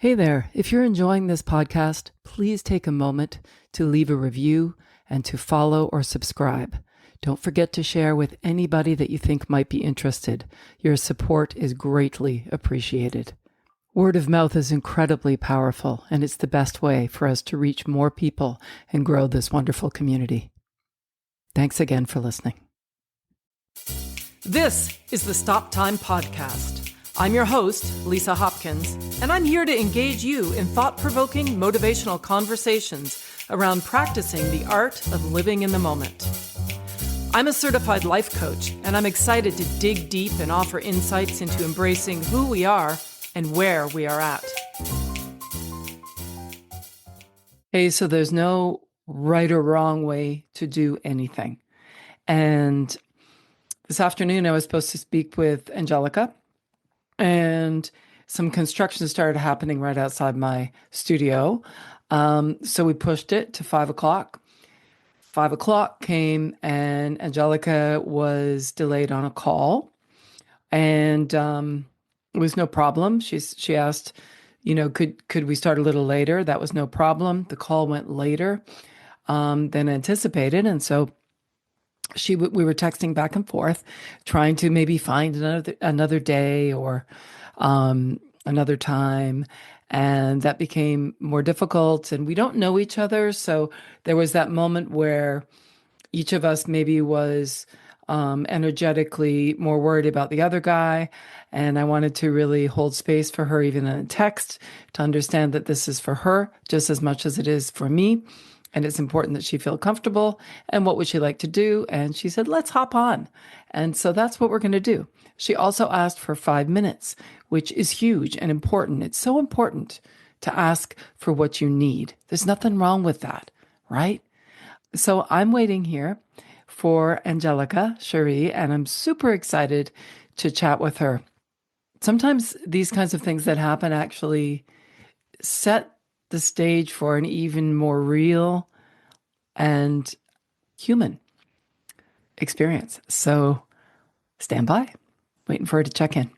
Hey there, if you're enjoying this podcast, please take a moment to leave a review and to follow or subscribe. Don't forget to share with anybody that you think might be interested. Your support is greatly appreciated. Word of mouth is incredibly powerful, and it's the best way for us to reach more people and grow this wonderful community. Thanks again for listening. This is the Stop Time Podcast. I'm your host, Lisa Hopkins, and I'm here to engage you in thought-provoking, motivational conversations around practicing the art of living in the moment. I'm a certified life coach, and I'm excited to dig deep and offer insights into embracing who we are and where we are at. Hey, so there's no right or wrong way to do anything. And this afternoon, I was supposed to speak with Angelica, and some construction started happening right outside my studio. So we pushed it to 5:00. 5:00 came and Angelica was delayed on a call, and it was no problem. She asked, could we start a little later? That was no problem. The call went later than anticipated, and so we were texting back and forth, trying to maybe find another day or another time. And that became more difficult, and we don't know each other. So there was that moment where each of us maybe was energetically more worried about the other guy. And I wanted to really hold space for her, even in a text, to understand that this is for her just as much as it is for me. And it's important that she feel comfortable. And what would she like to do? And she said, let's hop on. And so that's what we're going to do. She also asked for 5 minutes, which is huge and important. It's so important to ask for what you need. There's nothing wrong with that, right? So I'm waiting here for Angelica Chéri, and I'm super excited to chat with her. Sometimes these kinds of things that happen actually set the stage for an even more real and human experience. So stand by, waiting for her to check in.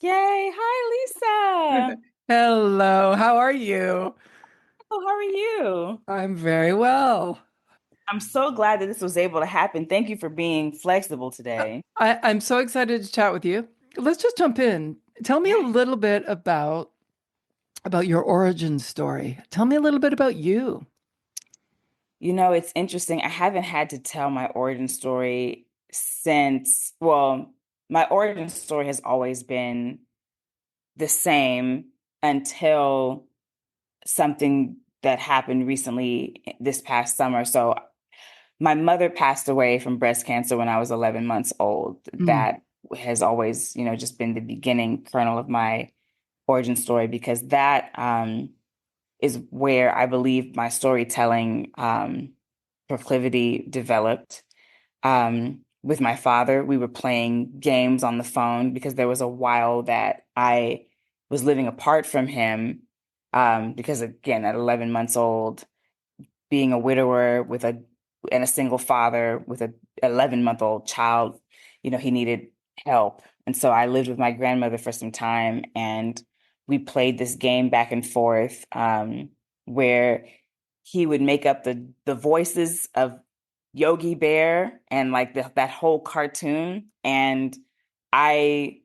Yay. Hi, Lisa. Hello, how are you? Oh, how are you? I'm very well. I'm so glad that this was able to happen. Thank you for being flexible today. I'm so excited to chat with you. Let's just jump in. Tell me a little bit about your origin story. Tell me a little bit about you. It's interesting. I haven't had to tell my origin story since, well, my origin story has always been the same until something that happened recently this past summer. So my mother passed away from breast cancer when I was 11 months old. Mm, That has always, just been the beginning kernel of my origin story, because that is where I believe my storytelling proclivity developed. With my father, we were playing games on the phone because there was a while that I was living apart from him. Because again, at 11 months old, being a widower and a single father with a 11-month-old child, he needed help. And so I lived with my grandmother for some time, and we played this game back and forth, where he would make up the voices of Yogi Bear and like that whole cartoon. And I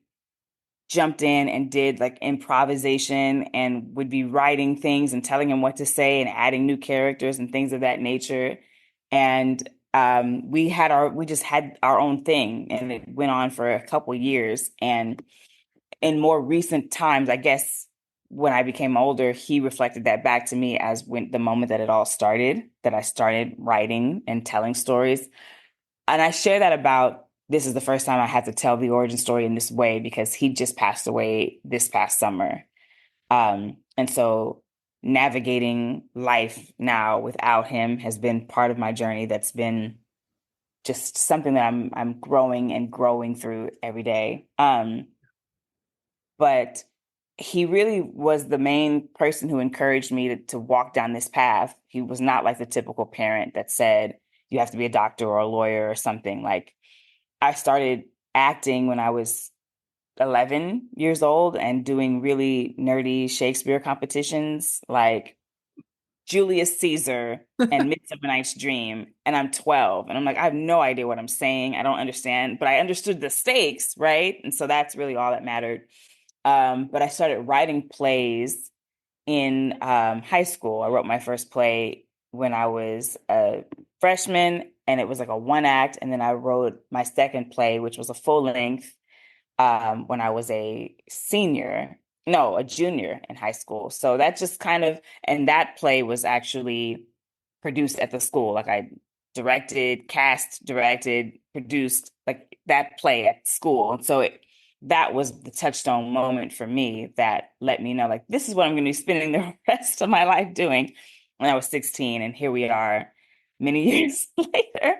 jumped in and did like improvisation and would be writing things and telling him what to say and adding new characters and things of that nature. And we just had our own thing, and it went on for a couple years. And in more recent times, I guess when I became older, he reflected that back to me as when the moment that it all started, that I started writing and telling stories. And I share that about this is the first time I had to tell the origin story in this way, because he just passed away this past summer. And so navigating life now without him has been part of my journey that's been just something that I'm growing and growing through every day. But he really was the main person who encouraged me to walk down this path. He was not like the typical parent that said, you have to be a doctor or a lawyer or something. Like, I started acting when I was 11 years old and doing really nerdy Shakespeare competitions like Julius Caesar and Midsummer Night's Dream. And I'm 12. And I'm like, I have no idea what I'm saying. I don't understand, but I understood the stakes, right? And so that's really all that mattered. But I started writing plays in high school. I wrote my first play when I was a freshman, and it was like a one act. And then I wrote my second play, which was a full length, when I was a senior, no, a junior in high school. So that just kind of, and that play was actually produced at the school. Like I directed, cast, directed, produced like that play at school. And so that was the touchstone moment for me that let me know, like, this is what I'm going to be spending the rest of my life doing when I was 16. And here we are many years later.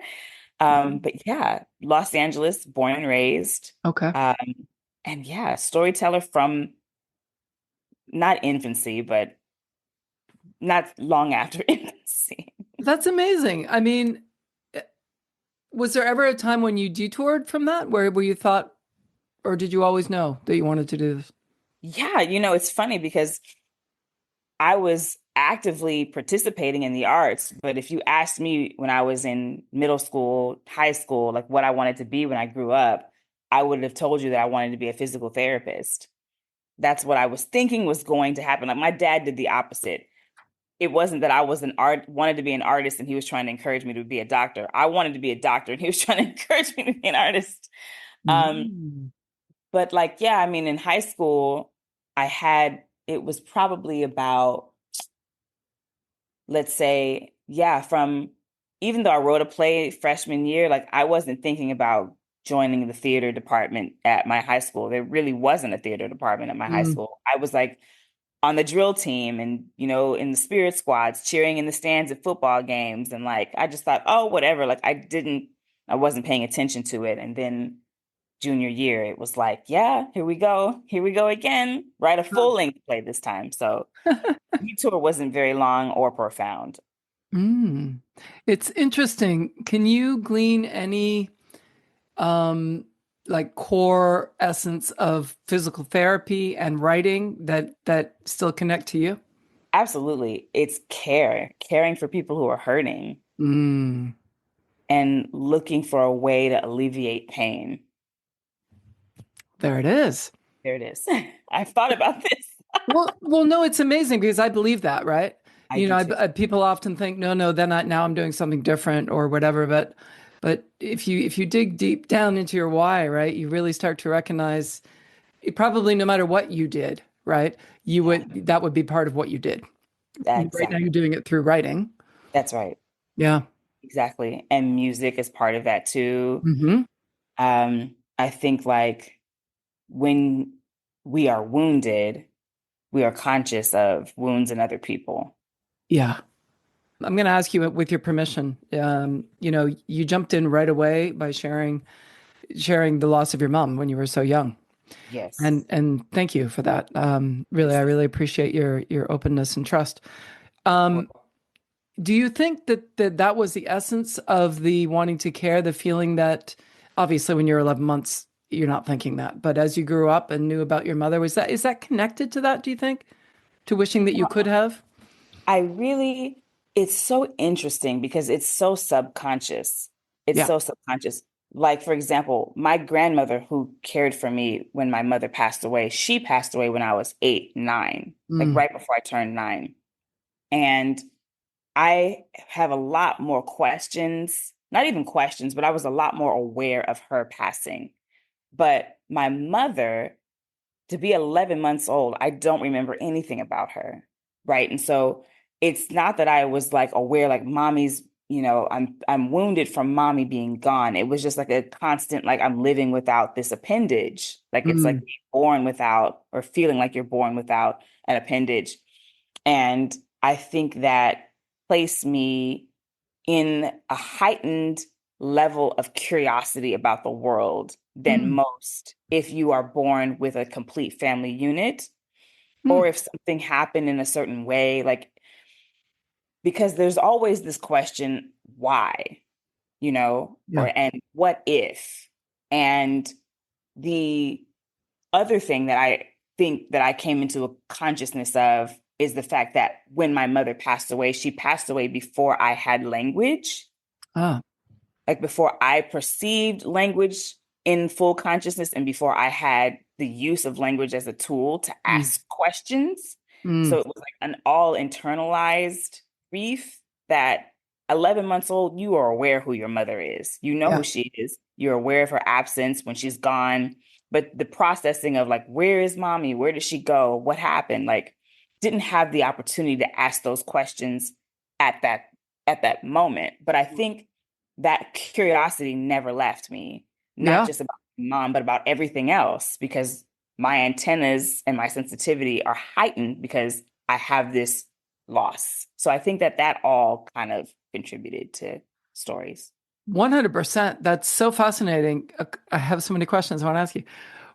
But yeah, Los Angeles, born and raised. Okay. Um, and yeah, storyteller from not infancy, but not long after infancy. That's amazing. I mean, was there ever a time when you detoured from that where you thought, or did you always know that you wanted to do this? Yeah, it's funny because I was actively participating in the arts, but if you asked me when I was in middle school, high school, like what I wanted to be when I grew up, I would have told you that I wanted to be a physical therapist. That's what I was thinking was going to happen. Like my dad did the opposite. It wasn't that I was wanted to be an artist and he was trying to encourage me to be a doctor. I wanted to be a doctor and he was trying to encourage me to be an artist. Um, Mm. but like, yeah, I mean, in high school, it was probably about, let's say, yeah, from even though I wrote a play freshman year, like I wasn't thinking about joining the theater department at my high school. There really wasn't a theater department at my high Mm. school. I was like on the drill team and, in the spirit squads, cheering in the stands at football games. And like, I just thought, oh, whatever. Like, I wasn't paying attention to it. And then junior year, it was like, yeah, here we go. Here we go again. Write a full length play this time. So the tour wasn't very long or profound. Mm. It's interesting. Can you glean any um like core essence of physical therapy and writing that still connect to you? Absolutely. It's caring for people who are hurting Mm. and looking for a way to alleviate pain. There it is. There it is. I've thought about this. Well, no, it's amazing because I believe that, right? I do too. People often think, no, then now I'm doing something different or whatever. But if you dig deep down into your why, right, you really start to recognize probably no matter what you did, right, Yeah, that would be part of what you did. Right now, exactly. you're doing it through writing. That's right. Yeah. Exactly. And music is part of that too. Hmm. I think like when we are wounded, we are conscious of wounds in other people. Yeah. I'm going to ask you with your permission. You jumped in right away by sharing the loss of your mom when you were so young. Yes. And thank you for that. Really, I Yes. really appreciate your openness and trust. Um, Well, do you think that was the essence of the wanting to care, the feeling that obviously when you're 11 months, you're not thinking that, but as you grew up and knew about your mother, is that connected to that, do you think? To wishing that you could have? I really, it's so interesting because it's so subconscious. It's Yeah. so subconscious. Like, for example, my grandmother who cared for me when my mother passed away, she passed away when I was 8, 9, like Mm. right before I turned 9. And I have a lot more questions, not even questions, but I was a lot more aware of her passing. But my mother, to be 11 months old, I don't remember anything about her. Right. And so it's not that I was like aware, like mommy's, I'm wounded from mommy being gone. It was just like a constant, like I'm living without this appendage. Like it's like Mm. being born without or feeling like you're born without an appendage. And I think that placed me in a heightened level of curiosity about the world than Mm. most if you are born with a complete family unit Mm. or if something happened in a certain way, like because there's always this question, why, Yeah. or and what if? And the other thing that I think that I came into a consciousness of is the fact that when my mother passed away, she passed away before I had language, Ah, like before I perceived language in full consciousness and before I had the use of language as a tool to mm, ask questions. So mm, it was like an all internalized grief that 11 months old, you are aware who your mother is. You know who yeah, she is. You're aware of her absence when she's gone. But the processing of like, where is mommy? Where did she go? What happened? Like, didn't have the opportunity to ask those questions at that moment. But I think that curiosity never left me, not yeah. just about mom, but about everything else, because my antennas and my sensitivity are heightened because I have this loss. So I think that that all kind of contributed to stories. 100%. That's so fascinating. I have so many questions I want to ask you.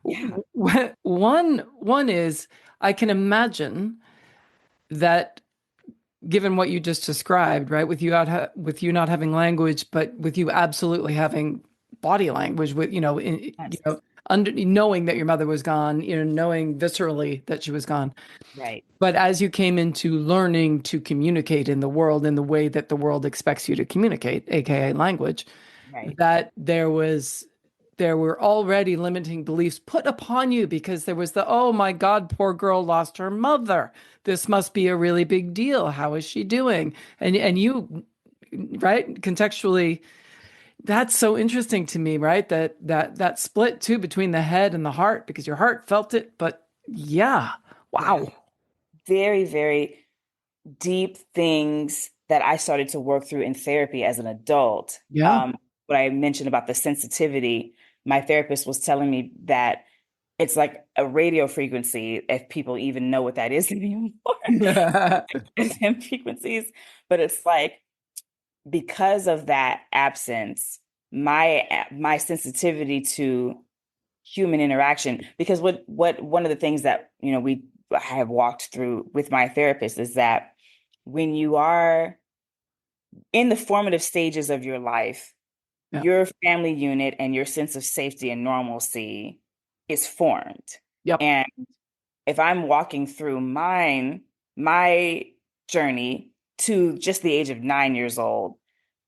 Yeah, One is I can imagine that given what you just described, right, with you not having language, but with you absolutely having body language, with yes, under knowing that your mother was gone, knowing viscerally that she was gone. right, But as you came into learning to communicate in the world in the way that the world expects you to communicate, aka language, right, that there were already limiting beliefs put upon you because there was the, oh my God, poor girl lost her mother. This must be a really big deal. How is she doing? And you, right, contextually, that's so interesting to me, right? That split too between the head and the heart, because your heart felt it, but yeah, yeah. wow. Very, very deep things that I started to work through in therapy as an adult. Yeah. What I mentioned about the sensitivity, my therapist was telling me that it's like a radio frequency, if people even know what that is anymore, FM frequencies. But it's like because of that absence, my sensitivity to human interaction, because what one of the things that we have walked through with my therapist is that when you are in the formative stages of your life, Yeah. your family unit and your sense of safety and normalcy is formed. Yep. And if I'm walking through my journey to just the age of 9 years old,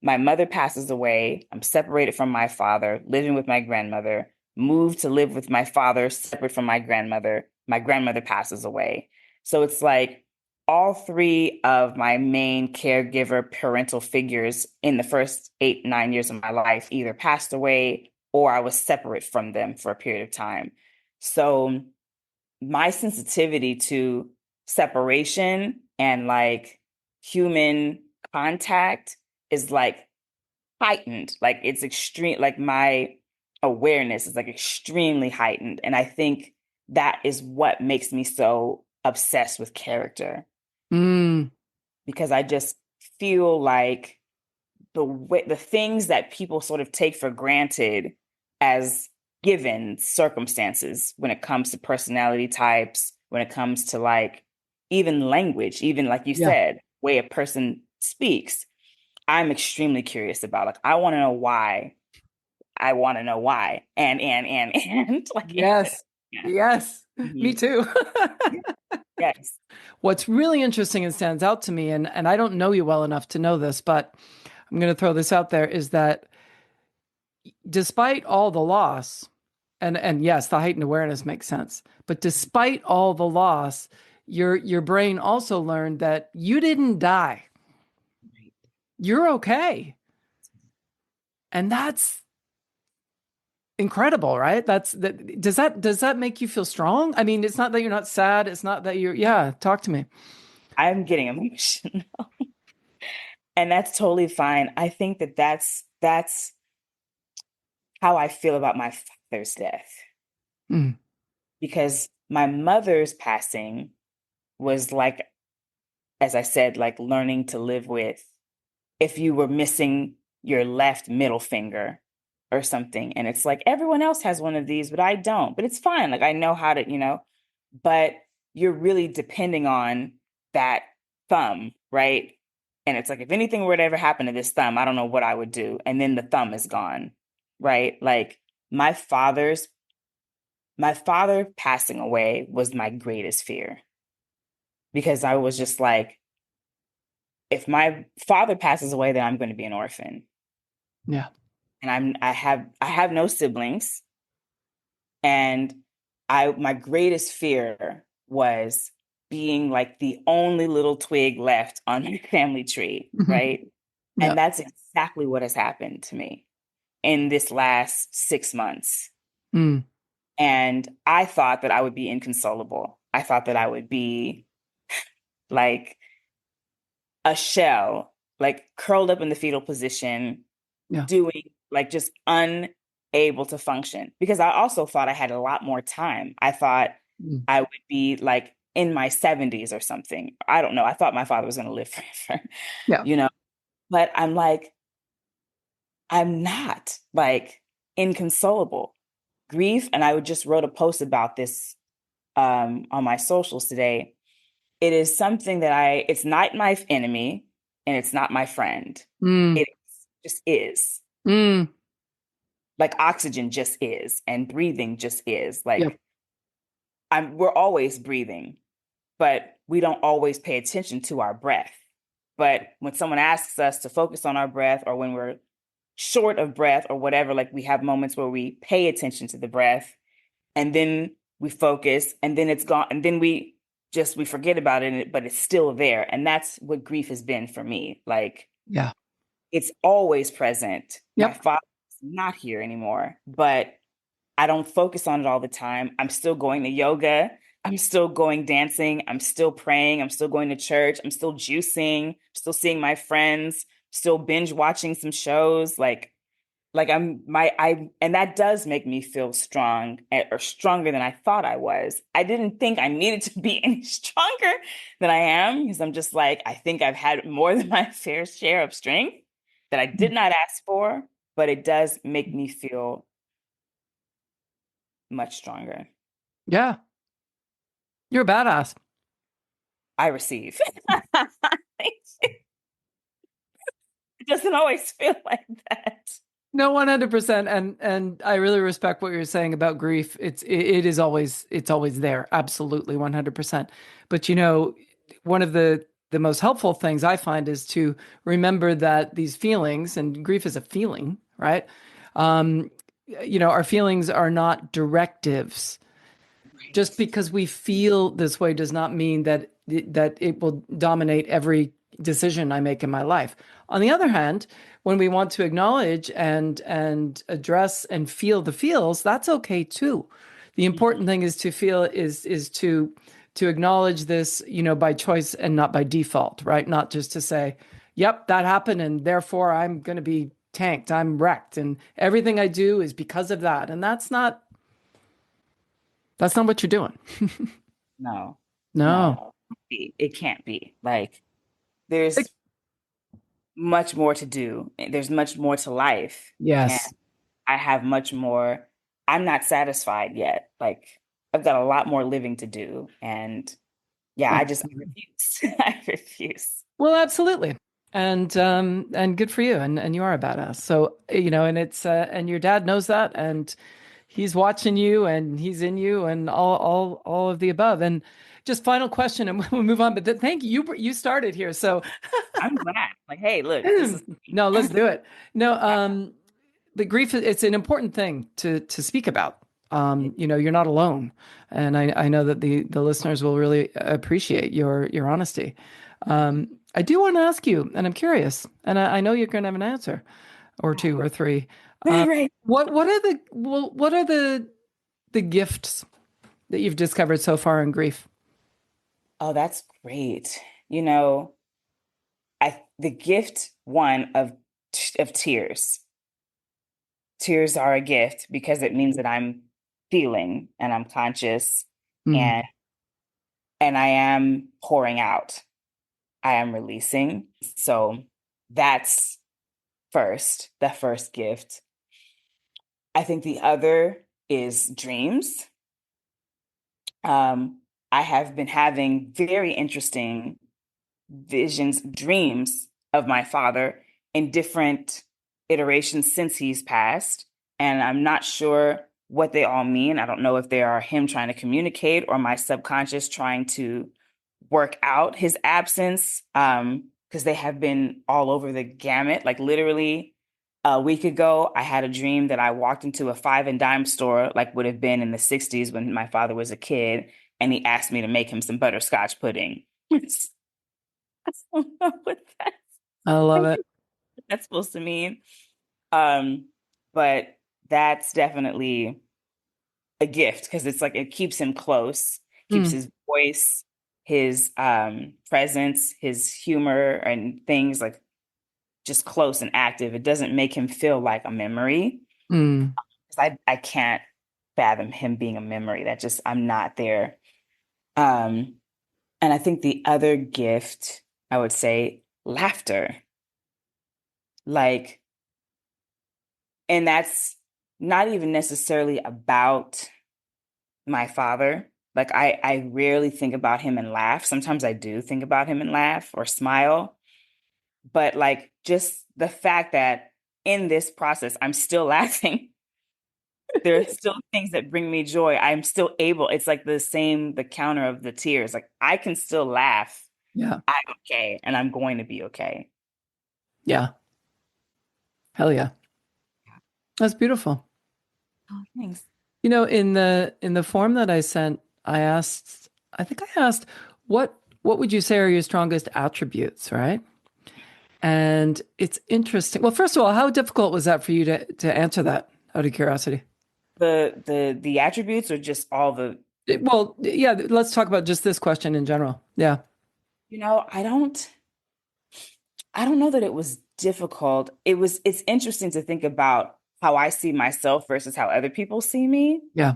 my mother passes away. I'm separated from my father, living with my grandmother, moved to live with my father, separate from my grandmother. My grandmother passes away. So it's like all three of my main caregiver parental figures in the first 8, 9 years of my life either passed away or I was separate from them for a period of time. So my sensitivity to separation and like human contact is like heightened. Like it's extreme, like my awareness is like extremely heightened. And I think that is what makes me so obsessed with character Mm, because I just feel like the things that people sort of take for granted as given circumstances when it comes to personality types, when it comes to like even language, even like you yeah. said, way a person speaks, I'm extremely curious about. Like I want to know why. I want to know why. And like infinite. Yes. Yeah. Yes. Me Mhm. too. Yes. What's really interesting and stands out to me, and I don't know you well enough to know this, but I'm going to throw this out there, is that despite all the loss, and yes, the heightened awareness makes sense, but despite all the loss, your brain also learned that you didn't die. Right. You're okay. And that's incredible, right? Does that make you feel strong? I mean, it's not that you're not sad, it's not that yeah, talk to me. I'm getting emotional. And that's totally fine. I think that that's how I feel about my father's death Mm, because my mother's passing was like, as I said, like learning to live with if you were missing your left middle finger or something. And it's like everyone else has one of these, but I don't. But it's fine. Like I know how to, but you're really depending on that thumb, right? And it's like if anything were to ever happen to this thumb, I don't know what I would do. And then the thumb is gone, right? Like my father's my father passing away was my greatest fear because I was just like, if my father passes away, then I'm going to be an orphan. Yeah. And I have no siblings. And my greatest fear was being like the only little twig left on my family tree, right? Yeah. And that's exactly what has happened to me in this last 6 months. Mm. And I thought that I would be inconsolable. I thought that I would be like a shell, like curled up in the fetal position, Yeah. doing like just unable to function. Because I also thought I had a lot more time. I thought Mm. I would be like in my 70s or something. I don't know. I thought my father was going to live forever, Yeah. you know, but I'm like, I'm not like inconsolable. Grief, and I just wrote a post about this on my socials today. It is something that it's not my enemy and it's not my friend. Mm. It just is. Mm. Like oxygen just is, and breathing just is. Yep. Like we're always breathing, but we don't always pay attention to our breath. But when someone asks us to focus on our breath, or when we're short of breath or whatever, like we have moments where we pay attention to the breath and then we focus and then it's gone and then we forget about it, but it's still there. And that's what grief has been for me. Like Yeah. it's always present. My Yep. father is not here anymore, but I don't focus on it all the time. I'm still going to yoga. I'm still going dancing. I'm still praying. I'm still going to church. I'm still juicing, still seeing my friends, still binge watching some shows. Like and that does make me feel strong, or stronger than I thought I was. I didn't think I needed to be any stronger than I am, because I'm just like, I think I've had more than my fair share of strength that I did not ask for, but it does make me feel much stronger. Yeah. You're a badass. I receive. It doesn't always feel like that. No, 100%. And I really respect what you're saying about grief. It is always it's always there. Absolutely 100%. But one of the most helpful things I find is to remember that these feelings, and grief is a feeling, right? Um, our feelings are not directives. Just Right. because we feel this way does not mean that it will dominate every decision I make in my life. On the other hand, when we want to acknowledge and address and feel the feels, that's okay too. The Mhm. important thing is to feel is to acknowledge this, by choice and not by default, right? Not just to say, "Yep, that happened, and therefore I'm going to be tanked, I'm wrecked, and everything I do is because of that." And that's not what you're doing. No, No. no, it can't be. Like there's much more to do. There's much more to life. And Yes. I have much more. I'm not satisfied yet. Like I've got a lot more living to do. And yeah, I Absolutely. refuse. I refuse. Well, absolutely. And good for you. And you are a badass. So, and it's and your dad knows that, and he's watching you and he's in you and all of the above. And just final question and we'll move on. But thank you. You started here. So I'm glad. Like, hey, look, this is no, let's do it. No, the grief it's an important thing to speak about. You're not alone, and I know that the listeners will really appreciate your honesty. I do want to ask you, and I'm curious, and I know you're going to have an answer or two or three. right. What are the gifts that you've discovered so far in grief? Oh, that's great. You know, I the gift one of tears. Tears are a gift because it means that I'm feeling and I'm conscious, Mm, and I am pouring out. I am releasing. So that's the first gift. I think the other is dreams. Um, I have been having very interesting visions, dreams of my father in different iterations since he's passed. And I'm not sure what they all mean. I don't know if they are him trying to communicate or my subconscious trying to work out his absence. Because they have been all over the gamut. Like literally a week ago, I had a dream that I walked into a five and dime store, like would have been in the 60s when my father was a kid, and he asked me to make him some butterscotch pudding. I don't know I love it. what that's supposed to mean. Um, but that's definitely a gift because it's like it keeps him close, keeps Mm, his voice, his presence, his humor, and things like just close and active. It doesn't make him feel like a memory. mm, 'Cause I can't fathom him being a memory. That just I'm not there. Um, and I think the other gift, I would say, laughter. Like, and that's not even necessarily about my father. Like I rarely think about him and laugh. Sometimes I do think about him and laugh or smile, but like just the fact that in this process I'm still laughing. There are still things that bring me joy. I'm still able. It's like the counter of the tears. Like I can still laugh. yeah. I'm okay and I'm going to be okay. Yeah. Hell yeah. That's beautiful. Oh, thanks. In the form that I sent, I think I asked, what would you say are your strongest attributes, right? And it's interesting. Well, first of all, how difficult was that for you to answer that out of curiosity? The attributes are just all the Well, yeah, let's talk about just this question in general. Yeah. you know, I don't know that it was difficult. It's interesting to think about how I see myself versus how other people see me Yeah.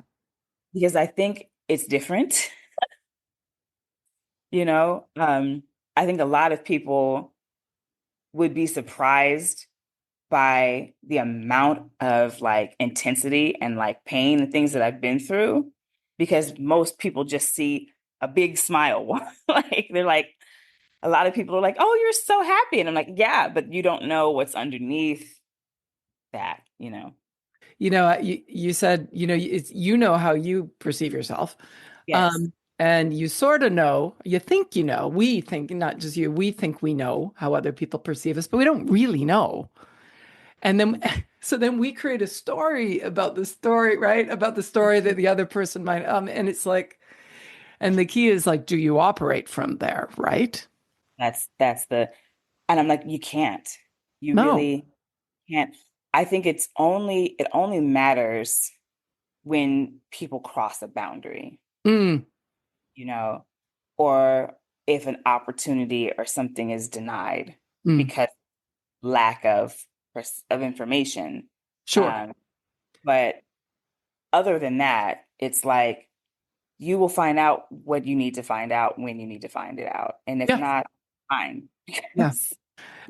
because I think it's different, you know. I think a lot of people would be surprised by the amount of like intensity and like pain and things that I've been through because most people just see a big smile. Like they're like a lot of people are like, "Oh, you're so happy." And I'm like, "Yeah, but you don't know what's underneath that, you know." You said, you know how you perceive yourself. Yes, And you sort of know, you think we think, not just you, we think we know how other people perceive us, but we don't really know. And then, so then we create a story about the story, right? About the story that the other person might, and it's like, and the key is like, do you operate from there, right? that's the and I'm like, you can't. You No. really can't. I think it only matters when people cross a boundary, Mm, you know, or if an opportunity or something is denied mm, because lack of information. sure. Um, but other than that, it's like you will find out what you need to find out when you need to find it out. And if Yeah. not, fine. Yeah. Because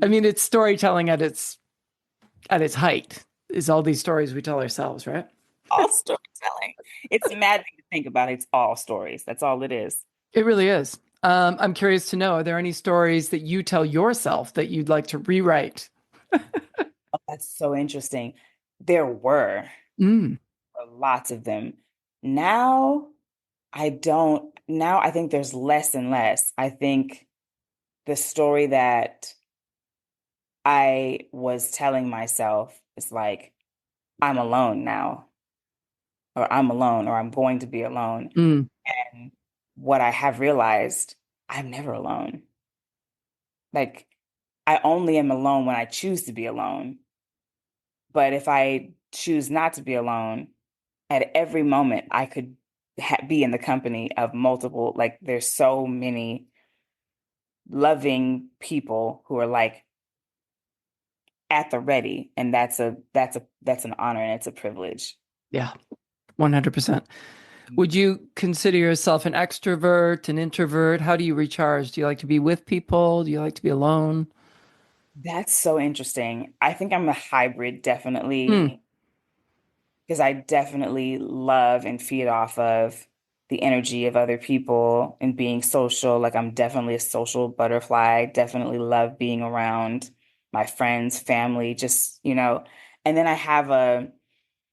I mean, it's storytelling at its height is all these stories we tell ourselves, right? all storytelling. It's maddening to think about. It's all stories. That's all it is. It really is. I'm curious to know, are there any stories that you tell yourself that you'd like to rewrite? Oh, that's so interesting. There were Mm, lots of them. Now I don't, now I think there's less and less. I think the story that I was telling myself is like, I'm alone now, or I'm alone, or I'm going to be alone. mm, And what I have realized, I'm never alone. Like, I only am alone when I choose to be alone. But if I choose not to be alone, at every moment, I could be in the company of multiple, like, there's so many loving people who are like at the ready. And that's an honor and it's a privilege. yeah, 100%. Would you consider yourself an extrovert, an introvert? How do you recharge? Do you like to be with people? Do you like to be alone? That's so interesting. I think I'm a hybrid, Mm, definitely, because I definitely love and feed off of the energy of other people and being social. Like I'm definitely a social butterfly. Definitely love being around my friends, family, just, you know. And then I have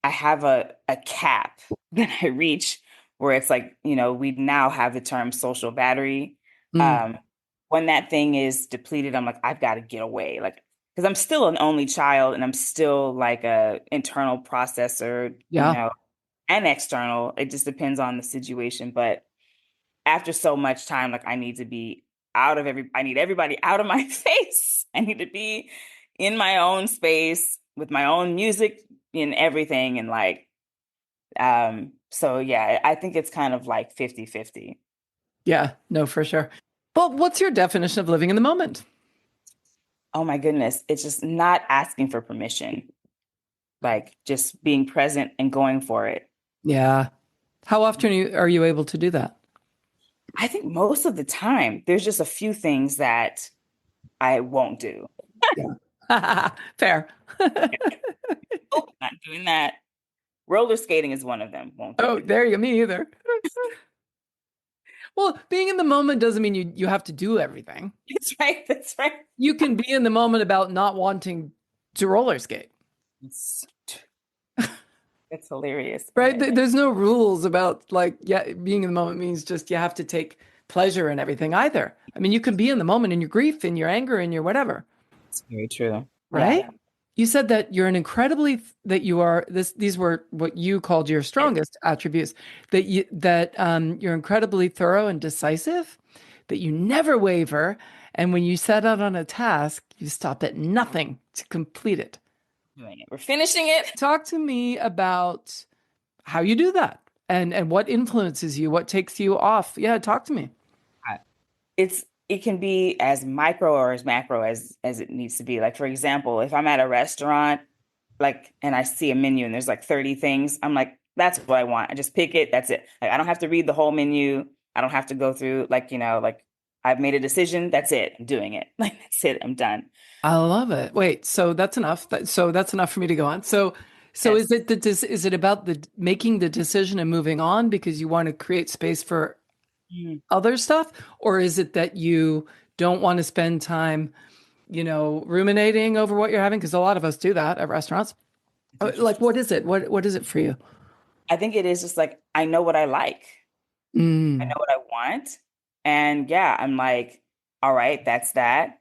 I have a cap that I reach where it's like, we now have the term social battery. Mm, Um, when that thing is depleted, I'm like, I've got to get away. Like, because I'm still an only child and I'm still like a internal processor, yeah. and external. It just depends on the situation. But after so much time, like I need everybody out of my face. I need to be in my own space with my own music and everything. And like, so yeah, I think it's kind of like 50-50. Yeah, no, for sure. Well, what's your definition of living in the moment? Oh my goodness. It's just not asking for permission, like just being present and going for it. Yeah. How often are you able to do that? I think most of the time, there's just a few things that I won't do. Yeah. Fair. Oh, not doing that. Roller skating is one of them. Won't do Oh, it. there you go. Me either. Well, being in the moment doesn't mean you have to do everything. That's right. That's right. You can be in the moment about not wanting to roller skate, It's, it's hilarious. right? Okay. There's no rules about like, yeah, being in the moment means just you have to take pleasure in everything either. I mean, you can be in the moment in your grief, in your anger, in your whatever, It's very true. Yeah. right? You said that you're an incredibly that you are this these were what you called your strongest attributes that you're incredibly thorough and decisive, that you never waver, and when you set out on a task, you stop at nothing to complete it. Doing it. We're finishing it. Talk to me about how you do that and what influences you, what takes you off. Yeah, talk to me. It can be as micro or as macro as it needs to be. Like for example, if I'm at a restaurant, like and I see a menu and there's like 30 things, I'm like, that's what I want. I just pick it, that's it. Like I don't have to read the whole menu. I don't have to go through like, like I've made a decision, that's it. I'm doing it. Like that's it. I'm done. I love it. Wait, so that's enough. So that's enough for me to go on. So Yes. is it about the making the decision and moving on because you want to create space for Mm. other stuff, or is it that you don't want to spend time, ruminating over what you're having? Because a lot of us do that at restaurants. It's Like, interesting. what is it? What is it for you? I think it is just like I know what I like. I Mm. know what I want. And yeah, I'm like, all right, that's that.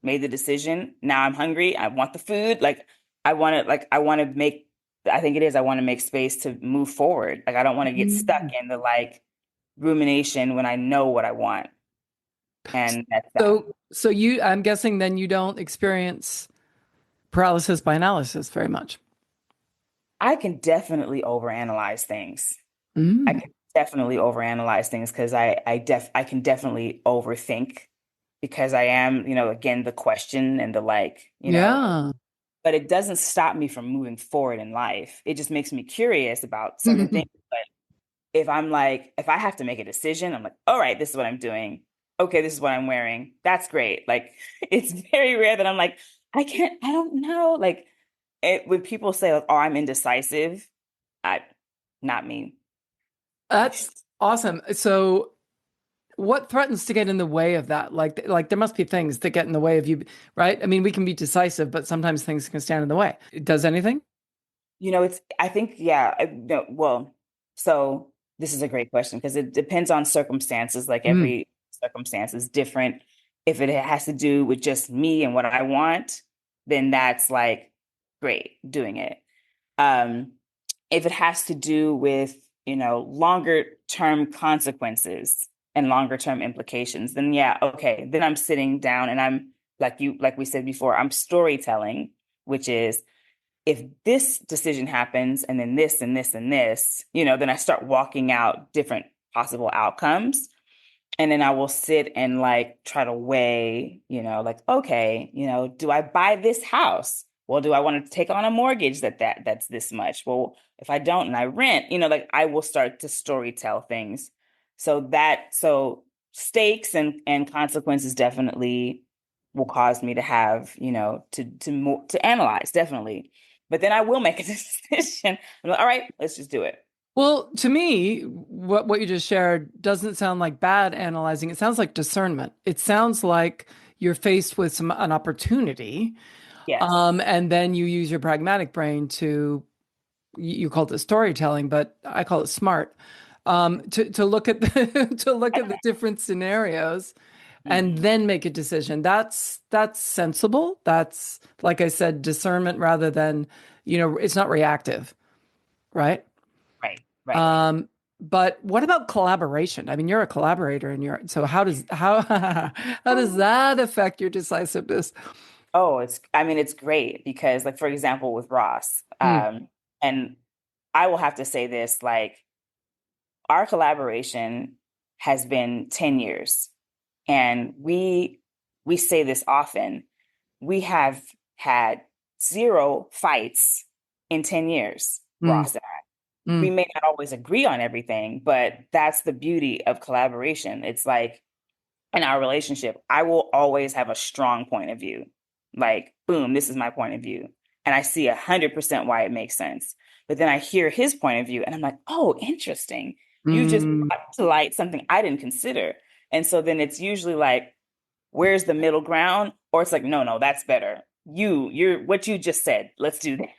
Made the decision. Now I'm hungry. I want the food. I want to make I think it is I want to make space to move forward. Like I don't want to get stuck Mm. in the like rumination when I know what I want. And that's that. So I'm guessing then you don't experience paralysis by analysis very much. I can definitely overanalyze things. I Mm. can definitely overanalyze things because I can definitely overthink because I am, again, the question and the like, Yeah. but it doesn't stop me from moving forward in life. It just makes me curious about certain things. But if I have to make a decision, I'm like, all right, this is what I'm doing. Okay, this is what I'm wearing. That's great. Like, it's very rare that I'm like, I don't know. Like, when people say, like, oh, I'm indecisive, I, not me. That's awesome. So what threatens to get in the way of that? Like there must be things that get in the way of you, right? I mean, we can be decisive, but sometimes things can stand in the way. Does anything? I think, yeah, no, well, so this is a great question because it depends on circumstances. Like Mm. every circumstance is different. If it has to do with just me and what I want, then that's like great doing it. Um, if it has to do with, longer term consequences and longer term implications, then yeah, okay. Then I'm sitting down and I'm like we said before, I'm storytelling, which is if this decision happens and then this and this and this, then I start walking out different possible outcomes. And then I will sit and like try to weigh, like, okay, do I buy this house? Well, do I want to take on a mortgage that's this much? Well, if I don't and I rent, like I will start to story tell things. So stakes and consequences definitely will cause me to have, to analyze, definitely. But then I will make a decision. I'm like, all right, let's just do it. Well, to me, what you just shared doesn't sound like bad analyzing. It sounds like discernment. It sounds like you're faced with an opportunity, Yes. and then you use your pragmatic brain to you called it storytelling, but I call it smart. To look at the to look at the different scenarios and Mhm. then make a decision. That's sensible. That's, like I said, discernment rather than, it's not reactive, right? Right, right. Um, but what about collaboration? I mean, you're a collaborator and so how does that affect your decisiveness? Oh, I mean, it's great because, like, for example, with Ross, Mm, and I will have to say this, like, our collaboration has been 10 years, and we say this often. We have had zero fights in 10 years, mm, Ross and I. We mm. may not always agree on everything, but that's the beauty of collaboration. It's like in our relationship, I will always have a strong point of view. Like, boom, this is my point of view. And I see 100% why it makes sense. But then I hear his point of view and I'm like, oh, interesting. You just Mm. brought to light something I didn't consider. And so then it's usually like, where's the middle ground? Or it's like, no, no, that's better. You're what you just said. Let's do that.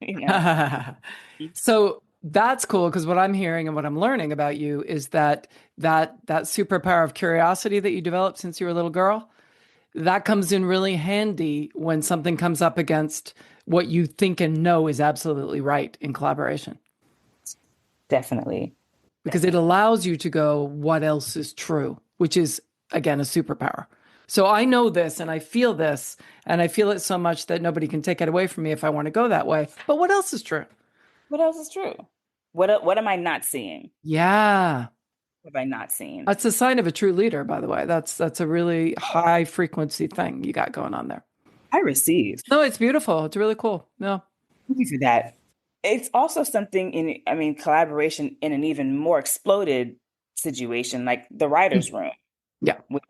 You know? So that's cool because what I'm hearing and what I'm learning about you is that superpower of curiosity that you developed since you were a little girl, that comes in really handy when something comes up against what you think and know is absolutely right in collaboration, Definitely. because it Definitely. allows you to go, what else is true, which is again a superpower. So I know this and I feel it so much that nobody can take it away from me if I want to go that way. But what else is true? What else is true? What am I not seeing? Yeah. What have I not seen? That's a sign of a true leader, by the way. That's a really high frequency thing you got going on there. I receive. No, it's beautiful. It's really cool. No. Thank you for that. It's also something I mean, collaboration in an even more exploded situation, like the writer's room Yeah. with,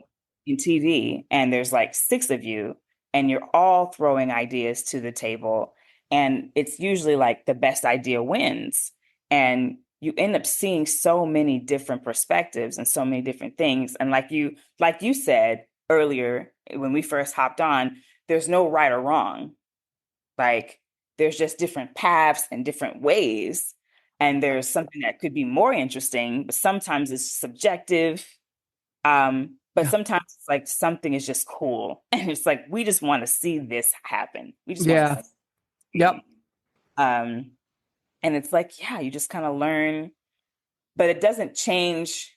in TV, and there's like six of you, and you're all throwing ideas to the table, and it's usually like the best idea wins, and you end up seeing so many different perspectives and so many different things, and like you said earlier when we first hopped on, there's no right or wrong. Like there's just different paths and different ways. And there's something that could be more interesting, but sometimes it's subjective. But Yeah. sometimes it's like something is just cool. And it's like we just want to see this happen. We just want to Yeah. Yep. see. Um, and it's like, yeah, you just kind of learn, but it doesn't change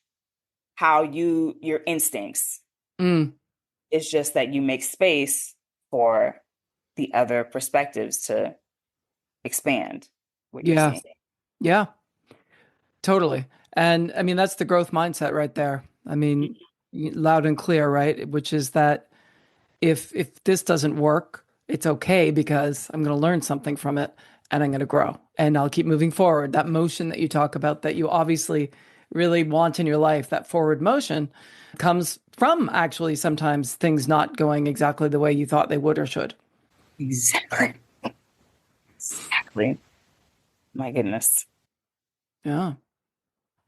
how your instincts. Mm. It's just that you make space for the other perspectives to expand what you're Yeah. seeing. Yeah. Totally. And I mean, that's the growth mindset right there. I mean, loud and clear, right? Which is that if this doesn't work, it's okay because I'm going to learn something from it and I'm going to grow and I'll keep moving forward. That motion that you talk about that you obviously really want in your life, that forward motion comes from actually sometimes things not going exactly the way you thought they would or should. Exactly. Exactly. My goodness. Yeah.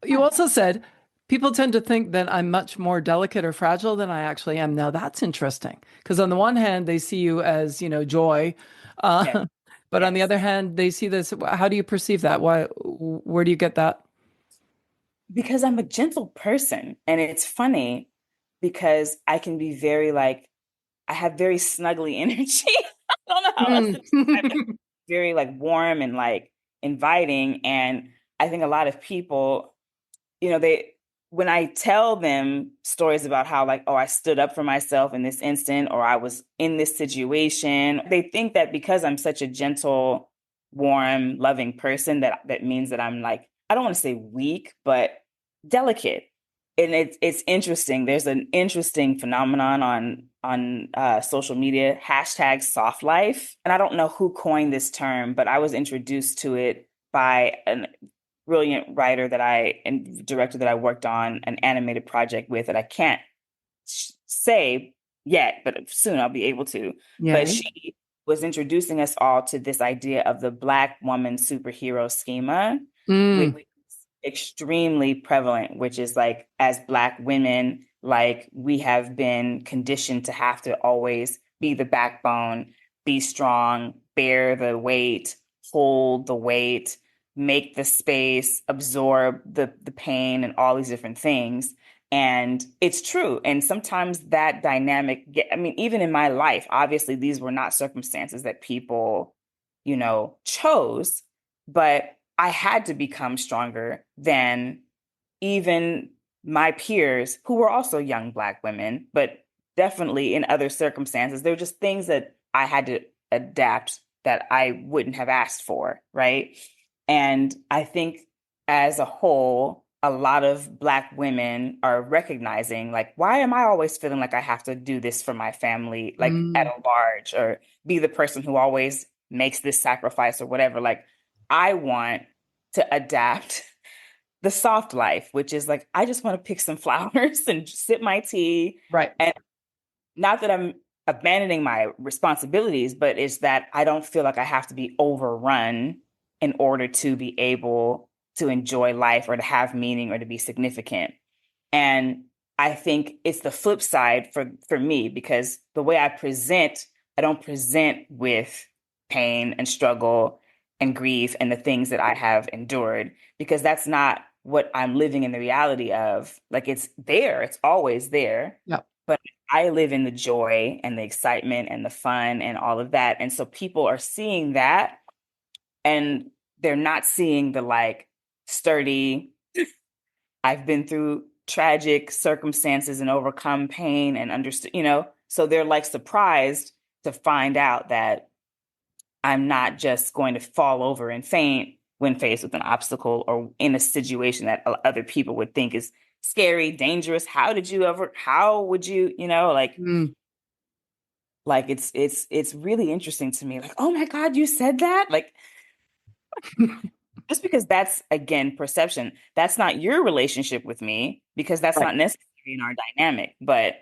You also said people tend to think that I'm much more delicate or fragile than I actually am. Now that's interesting because on the one hand, they see you as, joy. Yes. Uh, but on the Yes. other hand, they see this. How do you perceive that? Where do you get that? Because I'm a gentle person. And it's funny because I can be very like, I have very snuggly energy. I don't know how else Mm. to describe it. Very like warm and like inviting. And I think a lot of people, they when I tell them stories about how like, oh, I stood up for myself in this instant or I was in this situation, they think that because I'm such a gentle, warm, loving person that means that I'm like, I don't want to say weak, but delicate. And it's interesting. There's an interesting phenomenon on social media, hashtag soft life. And I don't know who coined this term, but I was introduced to it by an brilliant writer and director that I worked on an animated project with that I can't say yet, but soon I'll be able to. But Yay. she was introducing us all to this idea of the Black woman superhero schema, which Mm. is extremely prevalent, which is like as Black women, like we have been conditioned to have to always be the backbone, be strong, bear the weight, hold the weight, make the space, absorb the pain and all these different things. And it's true. And sometimes that dynamic I mean, even in my life, obviously these were not circumstances that people, chose, but I had to become stronger than even my peers who were also young Black women, but definitely in other circumstances. There were just things that I had to adapt that I wouldn't have asked for, right? And I think as a whole, a lot of Black women are recognizing, like, why am I always feeling like I have to do this for my family, like at Mm, a large, or be the person who always makes this sacrifice or whatever? Like, I want to adapt the soft life, which is like, I just want to pick some flowers and sip my tea. right. And not that I'm abandoning my responsibilities, but it's that I don't feel like I have to be overrun in order to be able to enjoy life or to have meaning or to be significant. And I think it's the flip side for me, because the way I present, I don't present with pain and struggle and grief and the things that I have endured, because that's not what I'm living in the reality of. Like, it's there, it's always there. Yeah. But I live in the joy and the excitement and the fun and all of that. And so people are seeing that, and they're not seeing the like sturdy, I've been through tragic circumstances and overcome pain and understood, so they're like surprised to find out that I'm not just going to fall over and faint when faced with an obstacle or in a situation that other people would think is scary, dangerous. How would you, Mm. like it's really interesting to me. Like, oh my God, you said that? Like, just because that's, again, perception, that's not your relationship with me, because that's Right. not necessary in our dynamic. But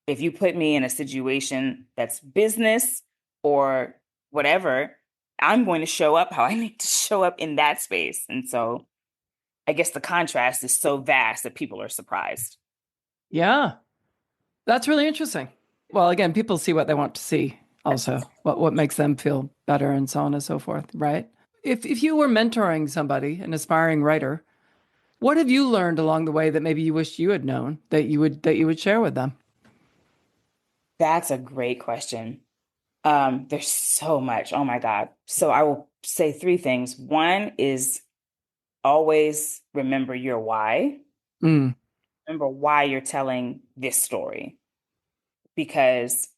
if you put me in a situation that's business or whatever, I'm going to show up how I need to show up in that space. And so I guess the contrast is so vast that people are surprised. Yeah. That's really interesting. Well, again, people see what they want to see also, what makes them feel better and so on and so forth, right? If you were mentoring somebody, an aspiring writer, what have you learned along the way that maybe you wished you had known that you would share with them? That's a great question. There's so much. Oh my God. So I will say three things. One is always remember your why. Mm, Remember why you're telling this story, because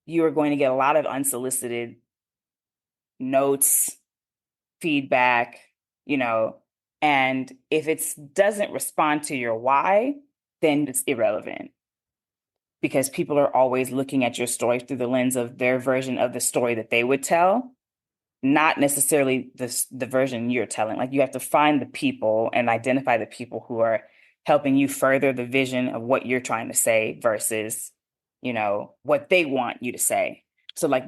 you are going to get a lot of unsolicited notes, feedback, you know, and if it doesn't respond to your why, then it's irrelevant, because people are always looking at your story through the lens of their version of the story that they would tell, not necessarily the version you're telling. Like, you have to find the people and identify the people who are helping you further the vision of what you're trying to say versus, what they want you to say. So, like,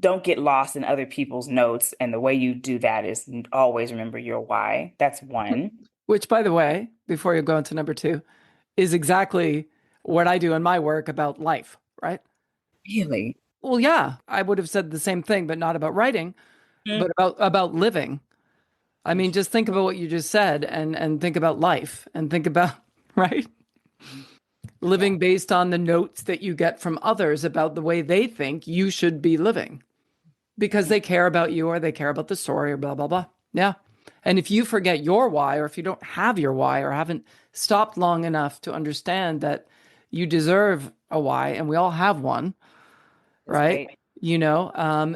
don't get lost in other people's notes. And the way you do that is always remember your why. That's one. which, by the way, before you go into number two, is exactly what I do in my work about life, right? Really? Well, yeah, I would have said the same thing, but not about writing, Mm. but about living. I mean, just think about what you just said and think about life and think about, right? Yeah. Living based on the notes that you get from others about the way they think you should be living because they care about you or they care about the story or blah, blah, blah. Yeah. And if you forget your why, or if you don't have your why, or haven't stopped long enough to understand that you deserve a why, and we all have one, That's right? right.